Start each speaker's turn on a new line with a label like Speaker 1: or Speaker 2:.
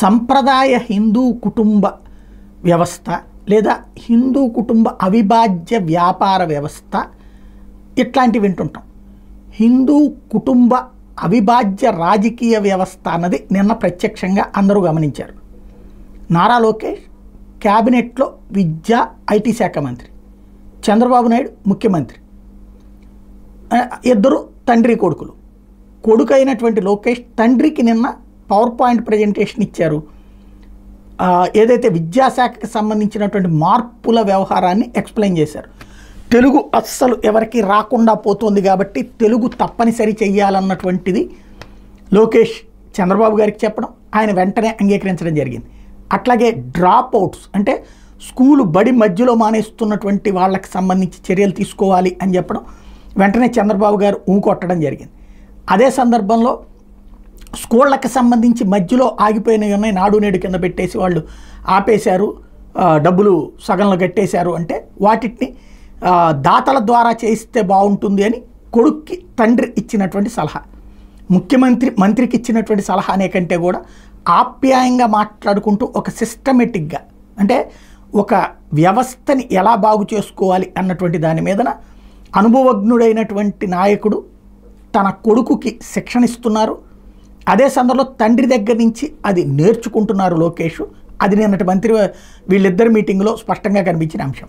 Speaker 1: సంప్రదాయ హిందూ కుటుంబ వ్యవస్థ లేదా హిందూ కుటుంబ అవిభాజ్య వ్యాపార వ్యవస్థ ఇట్లాంటివి వింటుంటాం. హిందూ కుటుంబ అవిభాజ్య రాజకీయ వ్యవస్థ అన్నది నిన్న ప్రత్యక్షంగా అందరూ గమనించారు. నారా లోకేష్ క్యాబినెట్లో విద్యా ఐటీ శాఖ మంత్రి, చంద్రబాబు నాయుడు ముఖ్యమంత్రి, ఇద్దరు తండ్రి కొడుకులు. కొడుకు అయినటువంటి లోకేష్ తండ్రికి నిన్న పవర్ పాయింట్ ప్రజెంటేషన్ ఇచ్చారు. ఏదైతే విద్యాశాఖకి సంబంధించినటువంటి మార్పుల వ్యవహారాన్ని ఎక్స్ప్లెయిన్ చేశారు. తెలుగు అస్సలు ఎవరికి రాకుండా పోతుంది కాబట్టి తెలుగు తప్పనిసరి చెయ్యాలన్నటువంటిది లోకేష్ చంద్రబాబు గారికి చెప్పడం, ఆయన వెంటనే అంగీకరించడం జరిగింది. అట్లాగే డ్రాప్ అవుట్స్ అంటే స్కూలు బడి మధ్యలో మానేస్తున్నటువంటి వాళ్ళకి సంబంధించి చర్యలు తీసుకోవాలి అని చెప్పడం, వెంటనే చంద్రబాబు గారు ఊకొట్టడం జరిగింది. అదే సందర్భంలో స్కూళ్ళకి సంబంధించి మధ్యలో ఆగిపోయినవి ఉన్నాయి, నాడు నేడు కింద పెట్టేసి వాళ్ళు ఆపేశారు, డబ్బులు సగంలో కట్టేశారు అంటే వాటిని దాతల ద్వారా చేయిస్తే బాగుంటుంది అని కొడుక్కి తండ్రి ఇచ్చినటువంటి సలహా, మంత్రికి ఇచ్చినటువంటి సలహా అనే కంటే కూడా ఆప్యాయంగా మాట్లాడుకుంటూ ఒక సిస్టమేటిక్గా అంటే ఒక వ్యవస్థని ఎలా బాగు చేసుకోవాలి అన్నటువంటి దాని మీదన అనుభవజ్ఞుడైనటువంటి నాయకుడు తన కొడుకుకి శిక్షణ ఇస్తున్నారు. అదే సందర్భంలో తండ్రి దగ్గర నుంచి అది నేర్చుకుంటున్నారు లోకేష్. అది నిన్నటి మంత్రి వీళ్ళిద్దరి మీటింగ్లో స్పష్టంగా కనిపించిన అంశం.